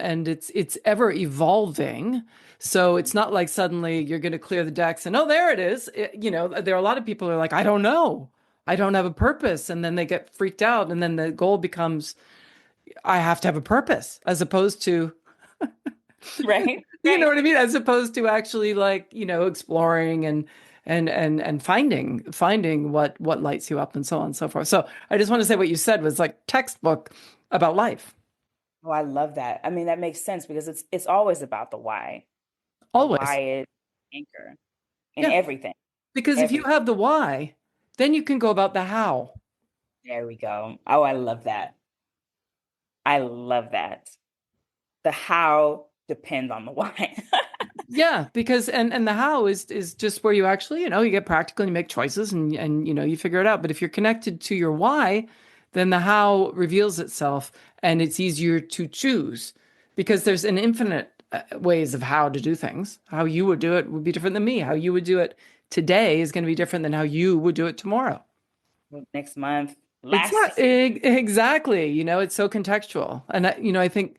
And it's ever evolving. So it's not like suddenly you're going to clear the decks and oh, there it is. There are a lot of people who are like, I don't know, I don't have a purpose, and then they get freaked out, and then the goal becomes, I have to have a purpose, as opposed to, Right. you know Right. what I mean, as opposed to actually like exploring and finding what lights you up and so on and so forth. So I just want to say what you said was like textbook about life, Oh, I love that. I mean, that makes sense, because it's always about the why. The always. why is anchor in Yeah. everything. Because if you Everything. have the why, then you can go about the how. There we go. Oh, I love that. I love that. The how depends on the why. Yeah, because and the how is just where you actually, you get practical and you make choices and you figure it out. But if you're connected to your why, then the how reveals itself and it's easier to choose because there's an infinite ways of how to do things. How you would do it would be different than me. How you would do it today is going to be different than how you would do it tomorrow. Next month, last year. Exactly. It's so contextual. And I think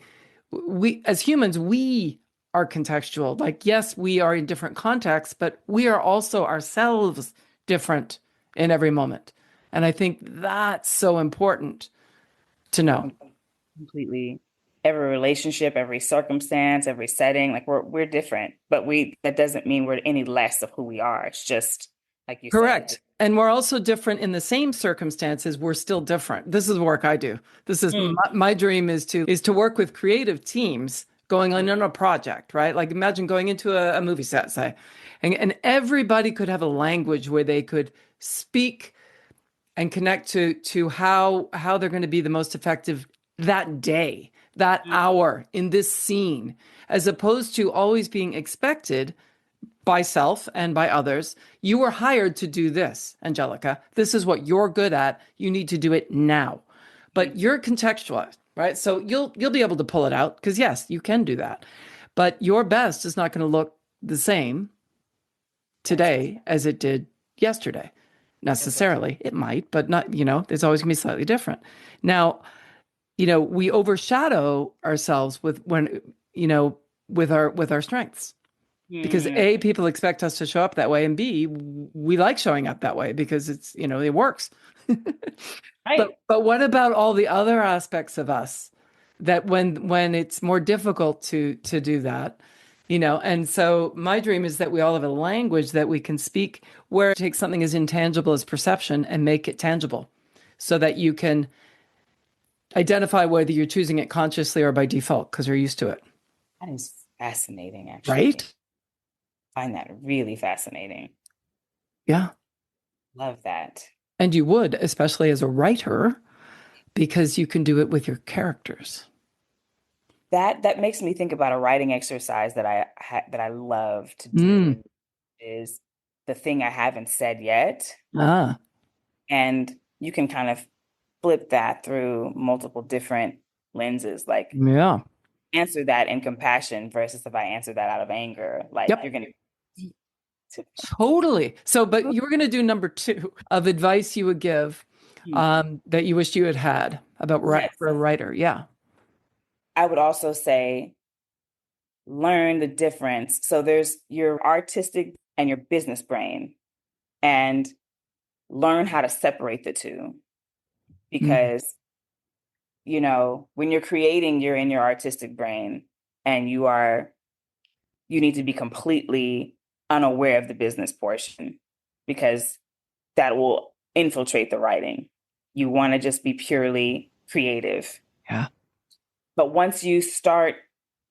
we as humans, we are contextual. Like, yes, we are in different contexts, but we are also ourselves different in every moment. And I think that's so important to know. Completely. Every relationship, every circumstance, every setting, like we're different, but that doesn't mean we're any less of who we are. It's just like you said. Correct. And we're also different in the same circumstances. We're still different. This is the work I do. This is Mm, my dream is to work with creative teams going on a project, right? Like imagine going into a movie set, say, and everybody could have a language where they could speak and connect to how they're going to be the most effective that day, that mm, hour in this scene, as opposed to always being expected by self and by others. You were hired to do this, Angelica. This is what you're good at. You need to do it now. mm. But you're contextualized, right? So you'll be able to pull it out because yes, you can do that. But your best is not going to look the same That's today as it did yesterday. exactly. Necessarily. It might, but not, there's always going to be slightly different. Now, we overshadow ourselves with our strengths because Mm, A, people expect us to show up that way, and B, we like showing up that way because it works. But right. but what about all the other aspects of us that when it's more difficult to do that, and so my dream is that we all have a language that we can speak where it takes something as intangible as perception and make it tangible so that you can identify whether you're choosing it consciously or by default because you're used to it, That is fascinating, actually. right? I find that really fascinating. Yeah. Love that. And you would, especially as a writer, because you can do it with your characters. That makes me think about a writing exercise that I love to Mm. do is the thing I haven't said yet. Ah, And you can kind of flip that through multiple different lenses, like yeah. answer that in compassion versus if I answer that out of anger, like Yep. you're gonna to Totally. So, but you were going to do number two of advice you would give that you wished you had had about yes. for a writer. Yeah. I would also say learn the difference. So there's your artistic and your business brain, and learn how to separate the two Mm. because when you're creating, you're in your artistic brain and you need to be completely unaware of the business portion because that will infiltrate the writing. You want to just be purely creative. Yeah. But once you start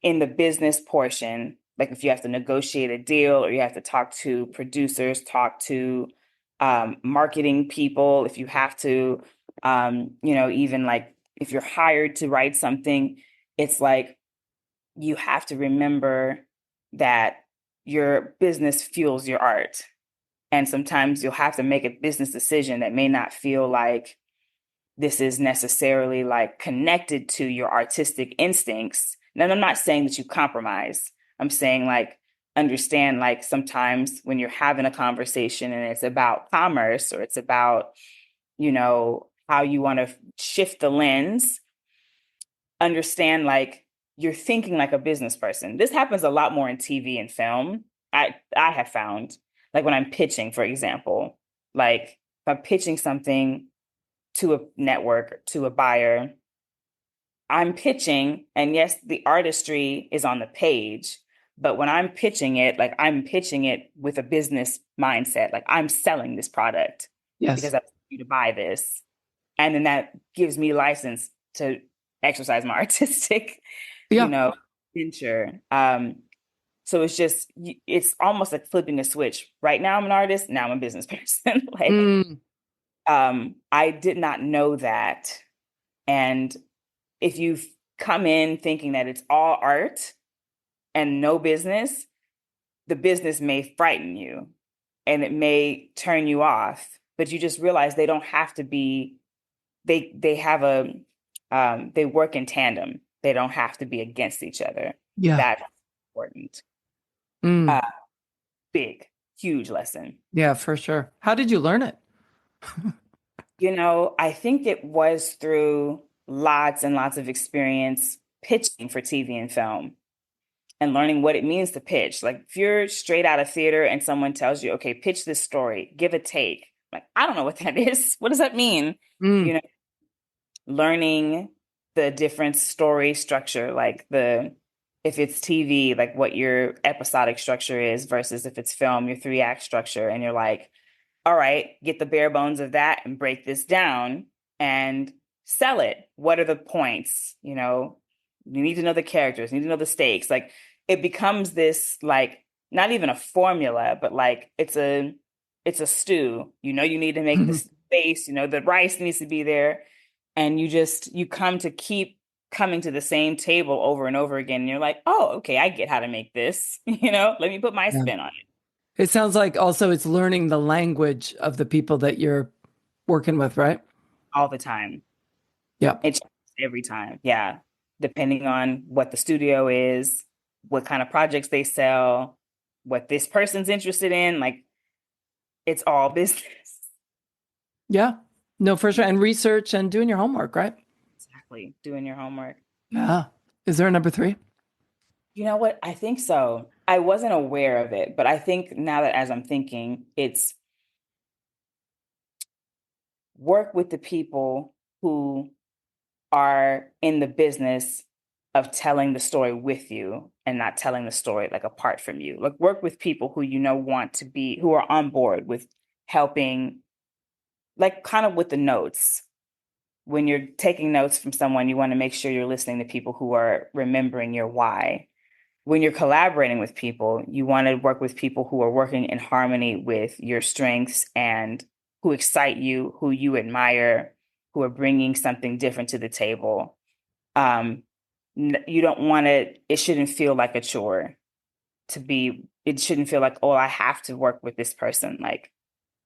in the business portion, like if you have to negotiate a deal or you have to talk to producers, talk to marketing people, if you have to, even like if you're hired to write something, it's like you have to remember that your business fuels your art. And sometimes you'll have to make a business decision that may not feel like this is necessarily like connected to your artistic instincts. And I'm not saying that you compromise. I'm saying like understand like sometimes when you're having a conversation and it's about commerce or it's about, how you want to shift the lens, understand like you're thinking like a business person. This happens a lot more in TV and film. I have found like when I'm pitching, for example, like if I'm pitching something to a network, to a buyer, I'm pitching, and yes, the artistry is on the page, but when I'm pitching it, like I'm pitching it with a business mindset, like I'm selling this product Yes. because I want you to buy this. And then that gives me license to exercise my artistic, you Yeah. know, venture. So it's almost like flipping a switch. Right now I'm an artist, now I'm a business person. Like, Mm. I did not know that. And if you've come in thinking that it's all art and no business, the business may frighten you and it may turn you off, but you just realize they don't have to be, they have a they work in tandem. They don't have to be against each other. Yeah. That's important. Mm. Uh, big, huge lesson. Yeah, for sure. How did you learn it? I think it was through lots and lots of experience pitching for TV and film and learning what it means to pitch. Like if you're straight out of theater and someone tells you, okay, pitch this story, give a take. Like, I don't know what that is. What does that mean? Mm. You know, learning the different story structure, like if it's TV, like what your episodic structure is versus if it's film, your 3 act structure. And you're like, all right, get the bare bones of that and break this down and sell it. What are the points? You need to know the characters, you need to know the stakes. Like it becomes this like not even a formula, but like it's a stew. You need to make this base, the rice needs to be there. And you come to keep coming to the same table over and over again. And you're like, oh, okay, I get how to make this. Let me put my Yeah. spin on it It sounds like also it's learning the language of the people that you're working with, right? all the time. Yeah. It changes every time. Yeah. Depending on what the studio is, what kind of projects they sell, what this person's interested in. Like it's all business. Yeah. No, for sure. And research and doing your homework, right? Exactly. Doing your homework. Yeah. Is there a number three? You know what? I think so. I wasn't aware of it, but I think now that as I'm thinking, it's work with the people who are in the business of telling the story with you and not telling the story like apart from you. Like work with people who want to be who are on board with helping, like kind of with the notes. When you're taking notes from someone, you want to make sure you're listening to people who are remembering your why. When you're collaborating with people, you want to work with people who are working in harmony with your strengths and who excite you, who you admire, who are bringing something different to the table. Um, you don't want to, it shouldn't feel like a chore it shouldn't feel like, oh, I have to work with this person. Like,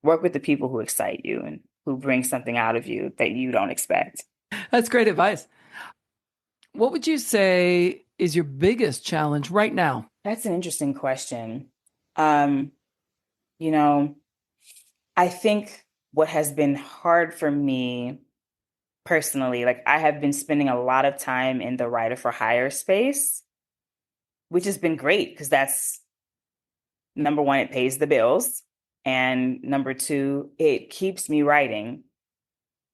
work with the people who excite you and who bring something out of you that you don't expect. That's great advice. What would you say is your biggest challenge right now? That's an interesting question. Um, you know, I think what has been hard for me personally, like I have been spending a lot of time in the writer for hire space, which has been great because that's number one, it pays the bills. And number two, it keeps me writing.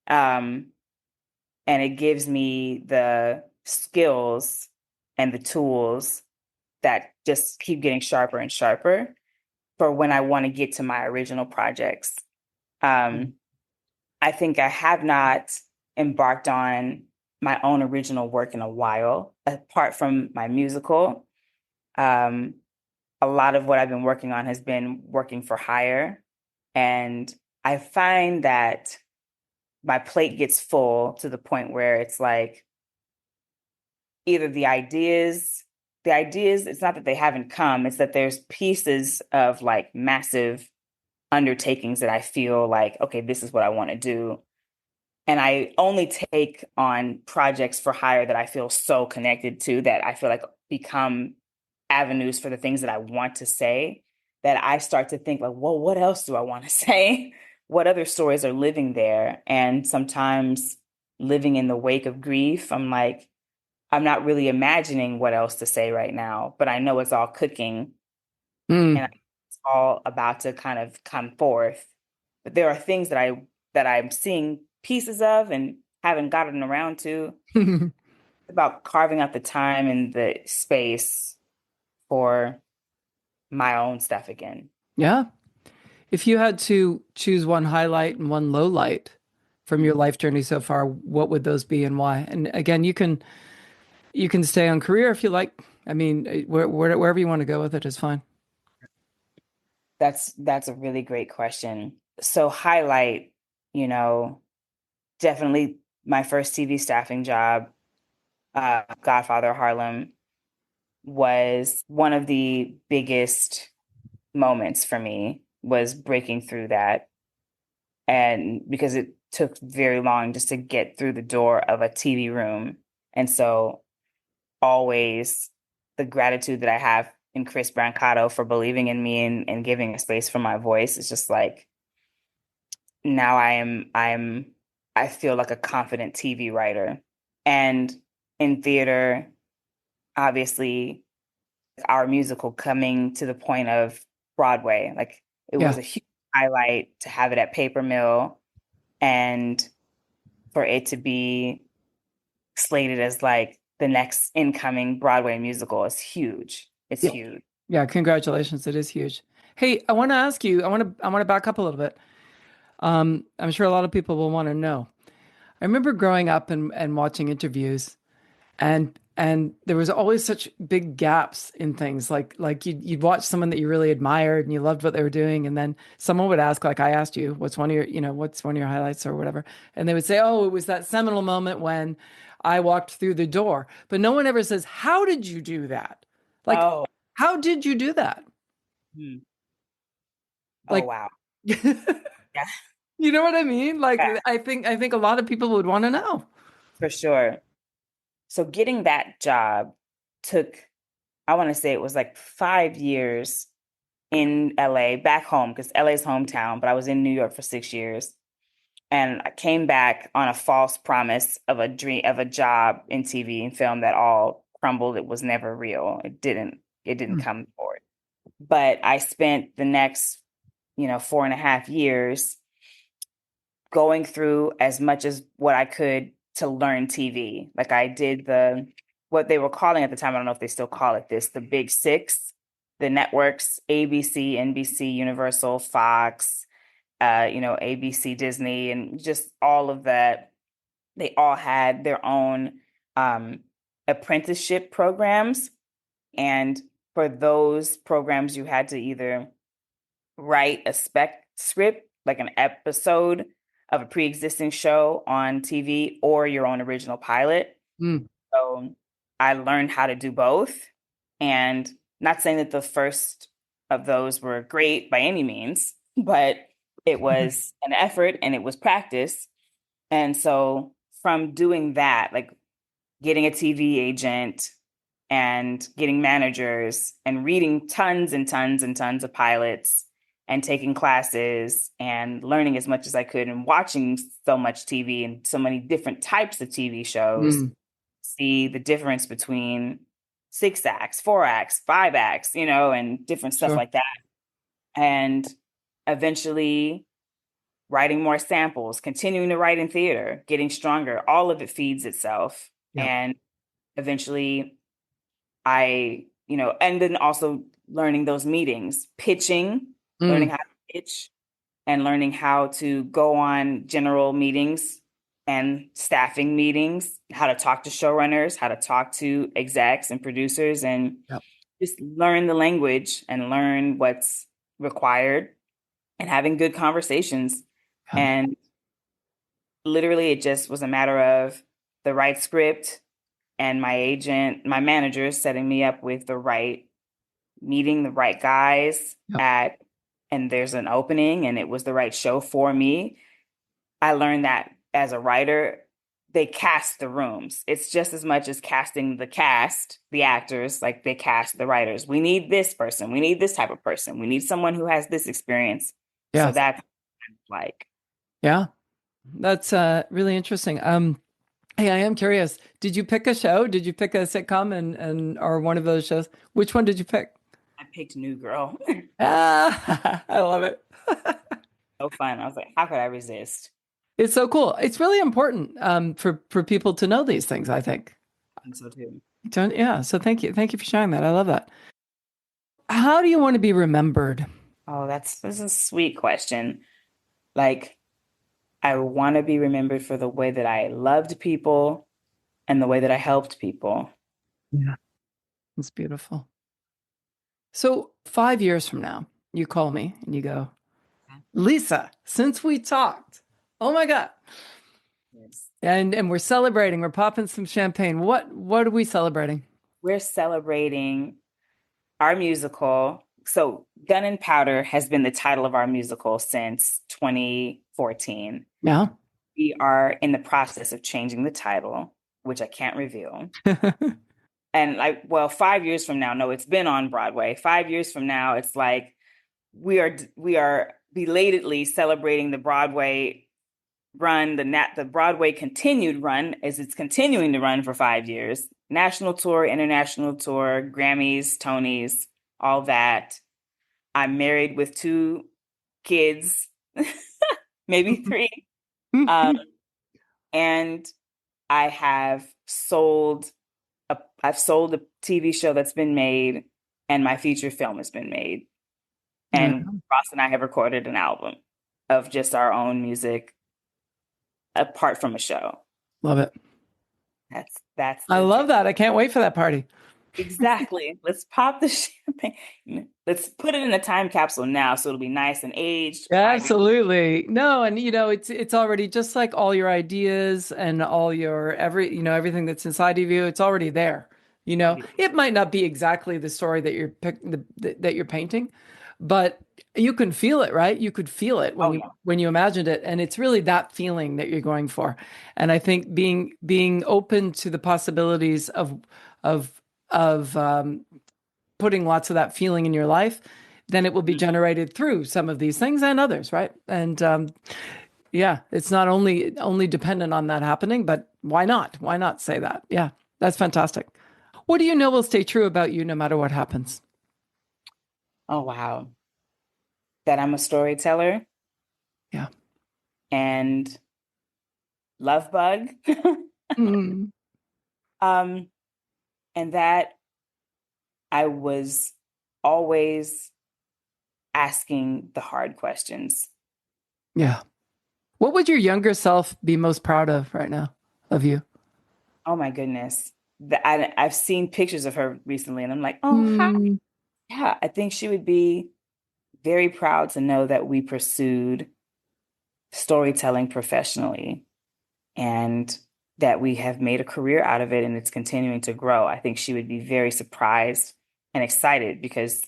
Um, and it gives me the skills and the tools that just keep getting sharper and sharper for when I want to get to my original projects. Um, I think I have not embarked on my own original work in a while, apart from my musical. Um, a lot of what I've been working on has been working for hire. And I find that my plate gets full to the point where it's like either the ideas, it's not that they haven't come, it's that there's pieces of like massive undertakings that I feel like, okay, this is what I want to do. And I only take on projects for hire that I feel so connected to that I feel like become avenues for the things that I want to say, that I start to think like, well, what else do I want to say? What other stories are living there? And sometimes living in the wake of grief, I'm like, I'm not really imagining what else to say right now, but I know it's all cooking and Mm. it's all about to kind of come forth. But there are things that I'm seeing pieces of and haven't gotten around to. It's about carving out the time and the space for my own stuff again. Yeah. If you had to choose one highlight and one low light from your life journey so far, what would those be and why? And again, you can stay on career if you like. I mean, wherever you want to go with it is fine. That's a really great question. So highlight, you know, definitely my first TV staffing job, Godfather Harlem, was one of the biggest. moments for me was breaking through that. And because it took very long just to get through the door of a TV room. And so always the gratitude that I have in Chris Brancato for believing in me and giving a space for my voice is just like now I feel like a confident TV writer. And in theater, obviously our musical coming to the point of Broadway, like it Yeah. was a huge highlight to have it at Paper Mill and for it to be slated as like the next incoming Broadway musical is huge. It's Yeah. huge. Yeah. Congratulations. It is huge. Hey, I want to ask you, I want to back up a little bit. I'm sure a lot of people will want to know. I remember growing up and watching interviews and there was always such big gaps in things like you'd watch someone that you really admired and you loved what they were doing and then someone would ask like I asked you what's one of your what's one of your highlights or whatever and they would say oh it was that seminal moment when I walked through the door but no one ever says how did you do that like Oh, how did you do that hmm. Oh like wow. you Yeah, know what I mean like yeah, I think a lot of people would want to know. for sure. So getting that job took, I want to say it was like 5 years in LA, back home, because LA's hometown, but I was in New York for 6 years. And I came back on a false promise of a dream of a job in TV and film that all crumbled. It was never real. It didn't Mm, come forward. But I spent the next, 4.5 years going through as much as what I could to learn TV. Like I did what they were calling at the time, I don't know if they still call it this, the big six, the networks, ABC, NBC, Universal, Fox, ABC, Disney, and just all of that. They all had their own um, apprenticeship programs. And for those programs, you had to either write a spec script, like an episode of a pre-existing show on TV, or your own original pilot. mm, So I learned how to do both. And not saying that the first of those were great by any means, but it was an effort and it was practice. And so from doing that, like getting a TV agent and getting managers and reading tons and tons and tons of pilots and taking classes and learning as much as I could and watching so much TV and so many different types of TV shows, mm, see the difference between 6 acts, 4 acts, 5 acts, and different stuff sure. like that. And eventually writing more samples, continuing to write in theater, getting stronger, all of it feeds itself. Yep. And eventually and then also learning those meetings, pitching, learning Mm, how to pitch and learning how to go on general meetings and staffing meetings, how to talk to showrunners, how to talk to execs and producers, and yep. just learn the language and learn what's required and having good conversations. Yep. And literally, it just was a matter of the right script and my agent, my manager setting me up with the right meeting, the right guys Yep. and there's an opening and it was the right show for me. I learned that as a writer, they cast the rooms. It's just as much as casting the cast, the actors, like they cast the writers. We need this person. We need this type of person. We need someone who has this experience. So Yeah. that's like, Yeah. That's really interesting. Hey, I am curious. Did you pick a show? Did you pick a sitcom and or one of those shows? Which one did you pick? I picked New Girl. Ah, I love it. So fun. I was like, how could I resist? It's so cool. It's really important for people to know these things, I think. I think so too. Don't, yeah, so thank you. Thank you for sharing that. I love that. How do you want to be remembered? Oh, this is a sweet question. Like, I want to be remembered for the way that I loved people and the way that I helped people. Yeah. It's beautiful. So 5 years from now, you call me and you go, Lisa, since we talked, oh my God. Yes. And we're celebrating, we're popping some champagne. What are we celebrating? We're celebrating our musical, So Gun and Powder has been the title of our musical since 2014. Yeah. We are in the process of changing the title, which I can't reveal. And like, well, 5 years from now, no, it's been on Broadway. 5 years from now, it's like we are belatedly celebrating the Broadway run, the Broadway continued run as it's continuing to run for 5 years. National tour, international tour, Grammys, Tonys, all that. I'm married with two kids, maybe three. Um, and I have I've sold a TV show that's been made, and my feature film has been made. Yeah. And Ross and I have recorded an album of just our own music apart from a show. Love it. That's I the love dream. that. I can't wait for that party. Exactly. Let's pop the champagne. Let's put it in a time capsule now so it'll be nice and aged five years. Absolutely. No, and it's already just like all your ideas and all your everything that's inside of you, it's already there. Already. It might not be exactly the story that that you're painting, but you can feel it, right? You could feel it Oh yeah. when you imagined it, and it's really that feeling that you're going for. And I think being open to the possibilities of of putting lots of that feeling in your life, then it will be Mhm. generated through some of these things and others, right? And yeah, it's not only dependent on that happening, but why not? Why not say that? Yeah, that's fantastic. What do you know will stay true about you no matter what happens? Oh wow. That I'm a storyteller Yeah. and love bug. Mm, um, and that I was always asking the hard questions. yeah. What would your younger self be most proud of right now of you? Oh my goodness. I've seen pictures of her recently and I'm like, oh, hi. Mm, Yeah, I think she would be very proud to know that we pursued storytelling professionally and that we have made a career out of it and it's continuing to grow. I think she would be very surprised and excited because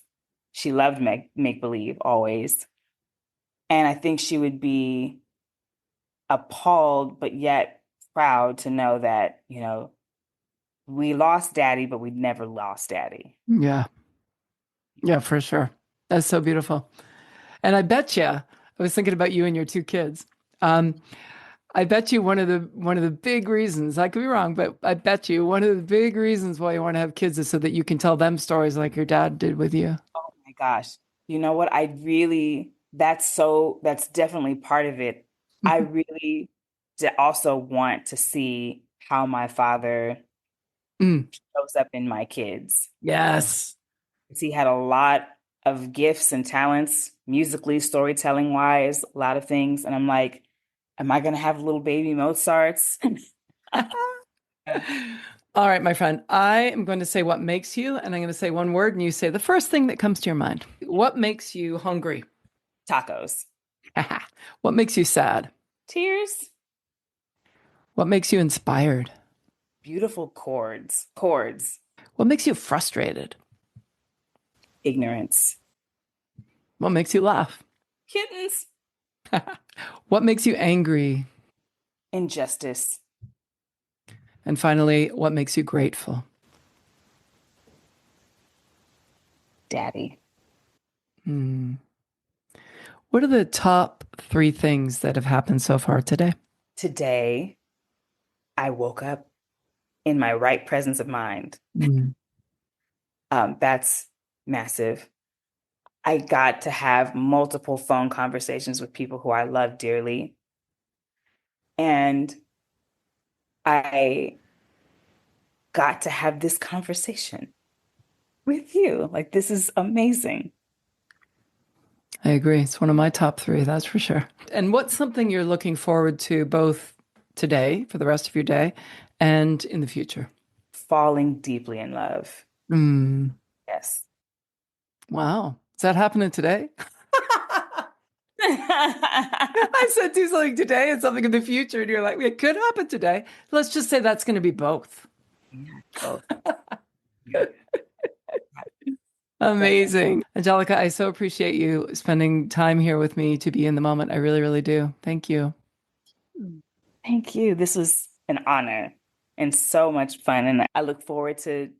she loved make believe always. And I think she would be appalled, but yet proud to know that, we lost daddy, but we never lost daddy. yeah. Yeah, for sure. That's so beautiful. And I bet you, I was thinking about you and your two kids. Um, I bet you one of the big reasons, I could be wrong, but I bet you one of the big reasons why you want to have kids is so that you can tell them stories like your dad did with you. Oh my gosh. You know what? That's definitely part of it. I really also want to see how my father Mm, shows up in my kids. yes. 'Cause he had a lot of gifts and talents, musically, storytelling wise, a lot of things. And I'm like, am I going to have little baby Mozarts? All right, my friend. I am going to say what makes you, and I'm going to say one word, and you say the first thing that comes to your mind. What makes you hungry? Tacos, What makes you sad? tears, What makes you inspired? beautiful chords, What makes you frustrated? ignorance, What makes you laugh? kittens, What makes you angry? injustice, And finally, what makes you grateful? daddy. Hmm. What are the top three things that have happened so far today? Today, I woke up in my right presence of mind. Hmm. That's massive. I got to have multiple phone conversations with people who I love dearly. And I got to have this conversation with you. Like, this is amazing. I agree. It's one of my top three, that's for sure. And what's something you're looking forward to both today for the rest of your day and in the future? Falling deeply in love. Hmm. Yes. Wow. Is that happening today? I said do something today and something in the future, and you're like, it could happen today. Let's just say that's going to be both. Yeah, both. Yeah. Amazing. Angelica, I so appreciate you spending time here with me to be in the moment. I really, really do. Thank you. Thank you. This was an honor and so much fun. And I look forward to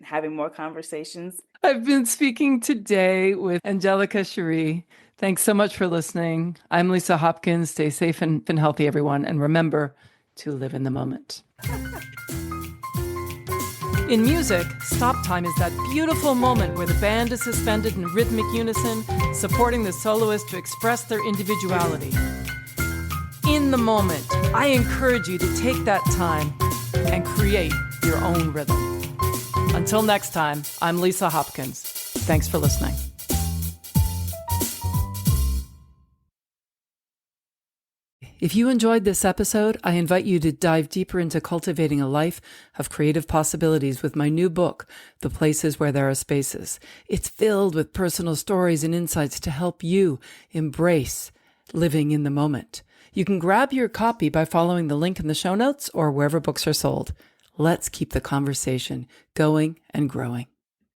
having more conversations. I've been speaking today with Angelica Chéri. Thanks so much for listening. I'm Lisa Hopkins. Stay safe and healthy, everyone. And remember to live in the moment. In music, stop time is that beautiful moment where the band is suspended in rhythmic unison, supporting the soloist to express their individuality. In the moment, I encourage you to take that time and create your own rhythm. Until next time, I'm Lisa Hopkins. Thanks for listening. If you enjoyed this episode, I invite you to dive deeper into cultivating a life of creative possibilities with my new book, The Places Where There Are Spaces. It's filled with personal stories and insights to help you embrace living in the moment. You can grab your copy by following the link in the show notes or wherever books are sold. Let's keep the conversation going and growing.